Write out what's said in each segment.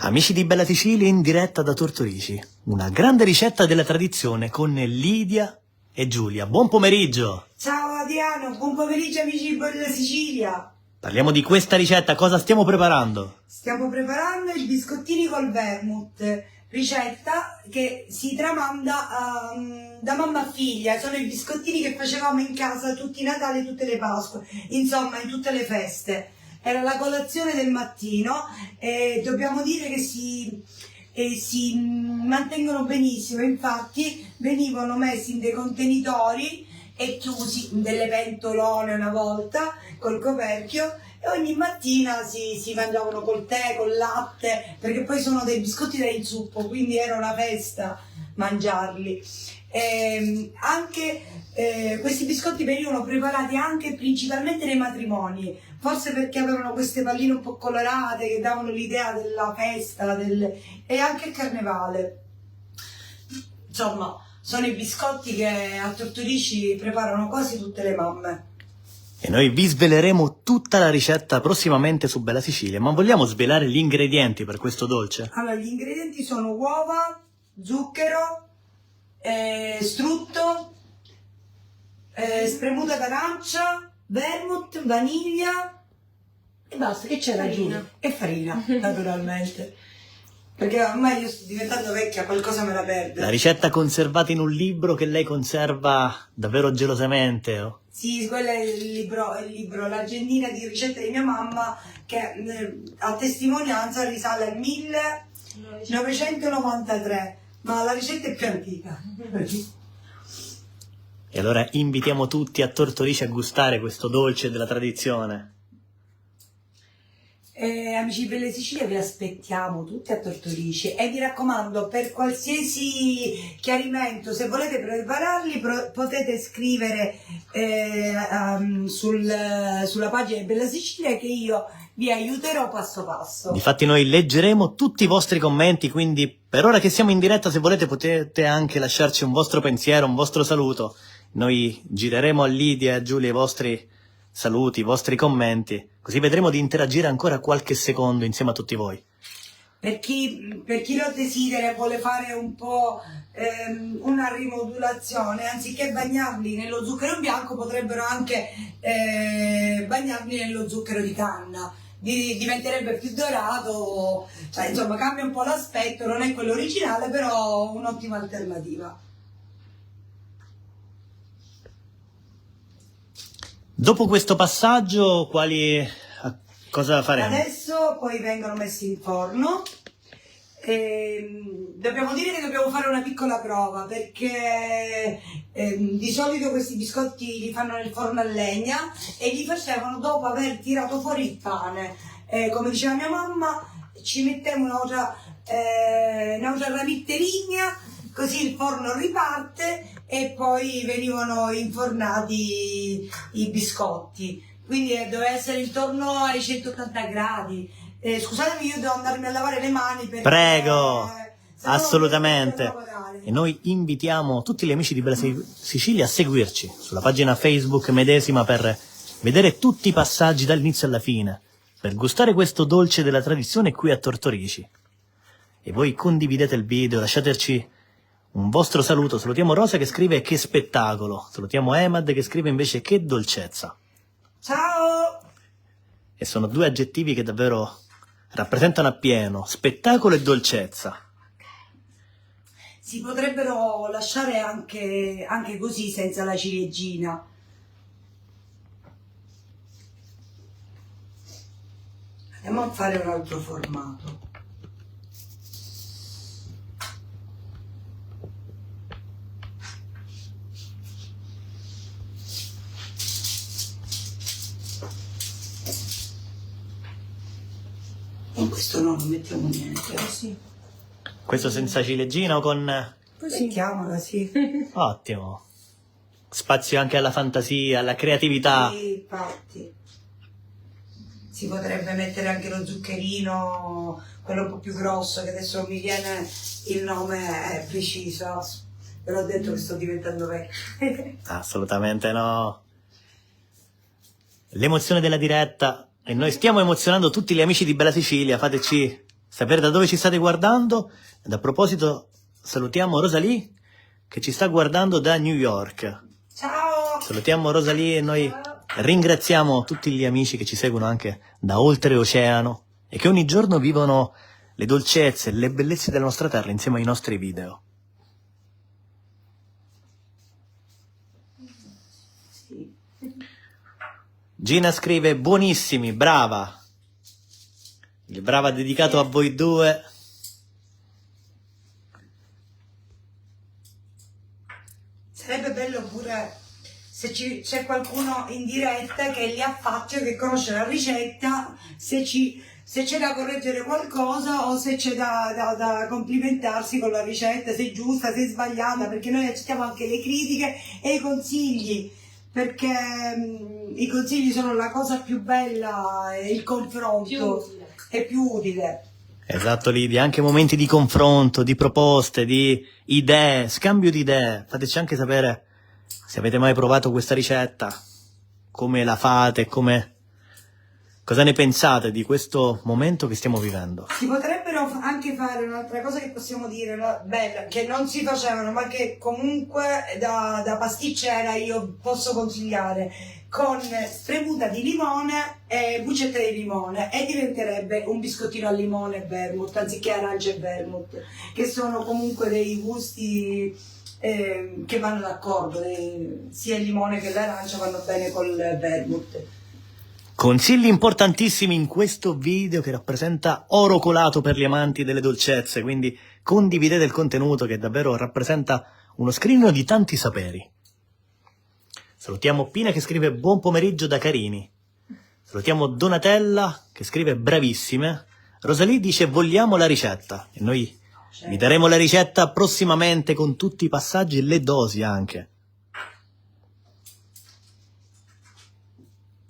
Amici di Bella Sicilia in diretta da Tortorici, una grande ricetta della tradizione con Lidia e Giulia. Buon pomeriggio! Ciao Adriano, buon pomeriggio amici di Bella Sicilia! Parliamo di questa ricetta, cosa stiamo preparando? Stiamo preparando i biscottini col vermouth, ricetta che si tramanda da mamma a figlia. Sono i biscottini che facevamo in casa tutti i Natali e tutte le Pasque, insomma in tutte le feste. Era la colazione del mattino e dobbiamo dire che si mantengono benissimo. Infatti venivano messi in dei contenitori e chiusi in delle pentolone una volta col coperchio, e ogni mattina si mangiavano col tè, col latte, perché poi sono dei biscotti da inzuppo, quindi era una festa mangiarli. Questi biscotti venivano preparati anche principalmente nei matrimoni, forse perché avevano queste palline un po' colorate che davano l'idea della festa e anche il carnevale. Insomma, sono i biscotti che a Tortorici preparano quasi tutte le mamme. E noi vi sveleremo tutta la ricetta prossimamente su Bella Sicilia, ma vogliamo svelare gli ingredienti per questo dolce? Allora, gli ingredienti sono uova, zucchero, strutto, spremuta d'arancia, vermouth, vaniglia e basta. Che c'è da aggiungere? E farina, naturalmente. Perché ormai io sto diventando vecchia, qualcosa me la perdo. La ricetta conservata in un libro che lei conserva davvero gelosamente, oh? Sì, quello è il libro, l'agendina di ricette di mia mamma, che a testimonianza risale al 1993, ma la ricetta è più antica. E allora invitiamo tutti a Tortorici a gustare questo dolce della tradizione. Amici di Bella Sicilia, vi aspettiamo tutti a Tortorici e vi raccomando, per qualsiasi chiarimento, se volete prepararli potete scrivere sulla pagina di Bella Sicilia, che io vi aiuterò passo passo. Difatti noi leggeremo tutti i vostri commenti, quindi per ora che siamo in diretta, se volete potete anche lasciarci un vostro pensiero, un vostro saluto. Noi gireremo a Lidia e a Giulia i vostri saluti, i vostri commenti, così vedremo di interagire ancora qualche secondo insieme a tutti voi. Per chi lo desidera e vuole fare un po' una rimodulazione, anziché bagnarli nello zucchero bianco potrebbero anche bagnarli nello zucchero di canna. Diventerebbe più dorato, cioè insomma cambia un po' l'aspetto, non è quello originale, però un'ottima alternativa. Dopo questo passaggio, cosa faremo? Adesso poi vengono messi in forno. Dobbiamo dire che dobbiamo fare una piccola prova, perché di solito questi biscotti li fanno nel forno a legna e li facevano dopo aver tirato fuori il pane. Come diceva mia mamma, ci mettiamo un'altra ramitterigna, così il forno riparte e poi venivano infornati i biscotti. Quindi doveva essere intorno ai 180 gradi. Scusatemi, io devo andarmi a lavare le mani perché... Prego, assolutamente. E noi invitiamo tutti gli amici di Bella Sicilia a seguirci sulla pagina Facebook medesima per vedere tutti i passaggi dall'inizio alla fine, per gustare questo dolce della tradizione qui a Tortorici. E voi condividete il video, lasciateci un vostro saluto. Salutiamo Rosa che scrive che spettacolo, salutiamo Emad che scrive invece che dolcezza. Ciao! E sono due aggettivi che davvero rappresentano appieno spettacolo e dolcezza. Si potrebbero lasciare anche così, senza la ciliegina. Andiamo a fare un altro formato. In questo no, non mettiamo niente, così. Questo senza ciliegina o con... Così. Mettiamola, sì. Ottimo. Spazio anche alla fantasia, alla creatività. Sì, infatti. Si potrebbe mettere anche lo zuccherino, quello un po' più grosso, che adesso non mi viene il nome preciso. Però ho detto che sto diventando vecchia. Assolutamente no. L'emozione della diretta. E noi stiamo emozionando tutti gli amici di Bella Sicilia. Fateci sapere da dove ci state guardando. Ed a proposito, salutiamo Rosalie che ci sta guardando da New York. Ciao! Salutiamo Rosalie e noi ringraziamo tutti gli amici che ci seguono anche da oltreoceano e che ogni giorno vivono le dolcezze, le bellezze della nostra terra insieme ai nostri video. Gina scrive: buonissimi, brava. Il brava dedicato a voi due. Sarebbe bello pure se c'è qualcuno in diretta che li affaccia, che conosce la ricetta, se c'è da correggere qualcosa o se c'è da complimentarsi con la ricetta, se è giusta, se è sbagliata, perché noi accettiamo anche le critiche e i consigli, perché i consigli sono la cosa più bella, e il confronto è più utile. Esatto, Lidia, anche momenti di confronto, di proposte, di idee, scambio di idee. Fateci anche sapere se avete mai provato questa ricetta, come la fate, cosa ne pensate di questo momento che stiamo vivendo. Si potrebbero anche fare un'altra cosa che possiamo dire, bella, che non si facevano, ma che comunque da pasticcera io posso consigliare, con spremuta di limone e buccetta di limone, e diventerebbe un biscottino al limone e vermouth, anziché arancia e vermouth, che sono comunque dei gusti che vanno d'accordo, sia il limone che l'arancia vanno bene col vermouth. Consigli importantissimi in questo video che rappresenta oro colato per gli amanti delle dolcezze, quindi condividete il contenuto che davvero rappresenta uno scrigno di tanti saperi. Salutiamo Pina che scrive buon pomeriggio da Carini. Salutiamo Donatella che scrive bravissime. Rosalie dice vogliamo la ricetta e noi vi daremo la ricetta prossimamente con tutti i passaggi e le dosi anche.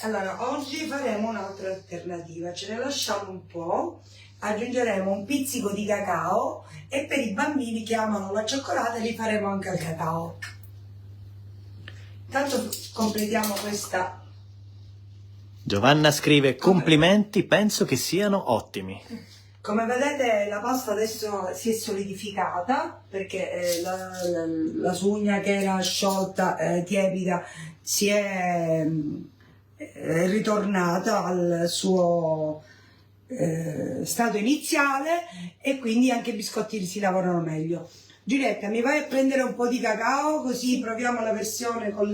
Allora, oggi faremo un'altra alternativa, ce ne lasciamo un po', aggiungeremo un pizzico di cacao e per i bambini che amano la cioccolata li faremo anche al cacao. Intanto completiamo questa. Giovanna scrive complimenti, penso che siano ottimi. Come vedete la pasta adesso si è solidificata perché la sugna che era sciolta, tiepida, si è ritornata al suo stato iniziale e quindi anche i biscotti si lavorano meglio. Giulietta, mi vai a prendere un po' di cacao così proviamo la versione con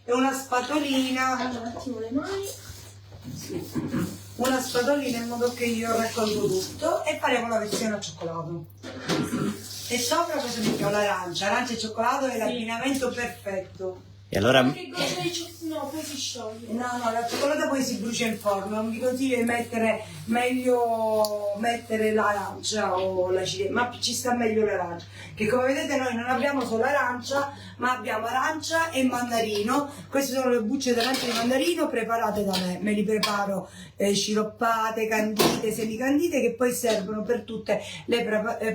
una spatolina. Allora, un attimo le mani. Una spatolina in modo che io raccolgo tutto e faremo la versione al cioccolato. E sopra cosa mettiamo? L'arancia. Arancia e cioccolato è l'abbinamento perfetto. E allora Che goccia di cioccolato? No, poi si scioglie. No, la cioccolata poi si brucia in forno, non vi consiglio di meglio mettere l'arancia o la ciliegia, ma ci sta meglio l'arancia, che come vedete noi non abbiamo solo arancia, ma abbiamo arancia e mandarino. Queste sono le bucce d'arancia e di mandarino preparate da me li preparo sciroppate, candite, semicandite, che poi servono per tutte le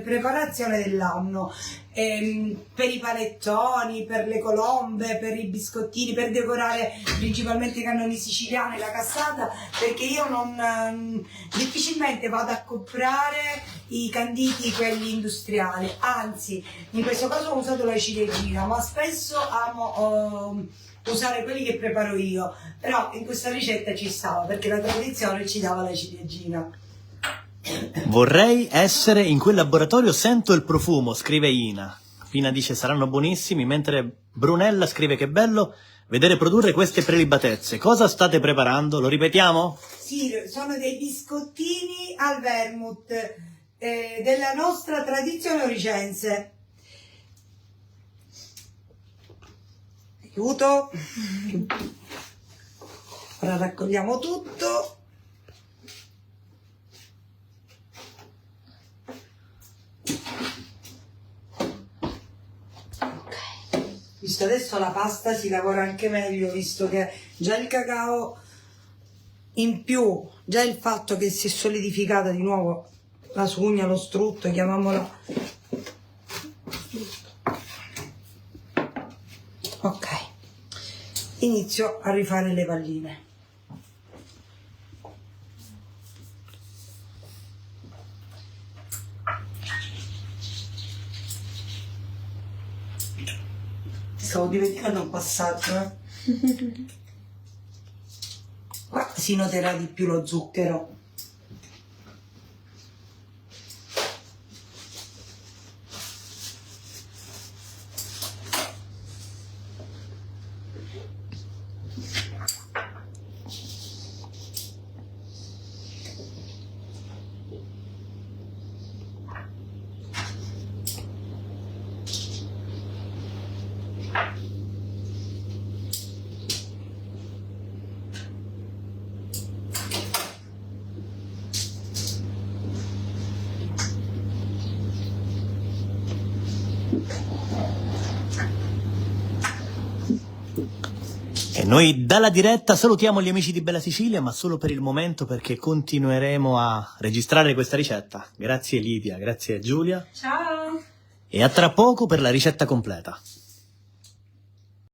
preparazioni dell'anno. Per i panettoni, per le colombe, per i biscottini, per decorare principalmente i cannoni siciliani, la cassata, perché io difficilmente vado a comprare i canditi, quelli industriali, anzi in questo caso ho usato la ciliegina, ma spesso amo usare quelli che preparo io, però in questa ricetta ci stava perché la tradizione ci dava la ciliegina. vorrei essere in quel laboratorio, sento il profumo, scrive Ina. Pina dice saranno buonissimi, mentre Brunella scrive che bello vedere produrre queste prelibatezze. Cosa state preparando? Lo ripetiamo? Sì, sono dei biscottini al vermouth della nostra tradizione oricense. Aiuto. Ora raccogliamo tutto. Visto adesso la pasta si lavora anche meglio, visto che già il cacao in più, già il fatto che si è solidificata di nuovo la sugna, lo strutto, chiamiamola. Ok, inizio a rifare le palline. stavo dimenticando un passaggio. Qua si noterà di più lo zucchero. E noi dalla diretta salutiamo gli amici di Bella Sicilia, ma solo per il momento perché continueremo a registrare questa ricetta. Grazie Lidia, grazie Giulia Ciao! e a tra poco per la ricetta completa.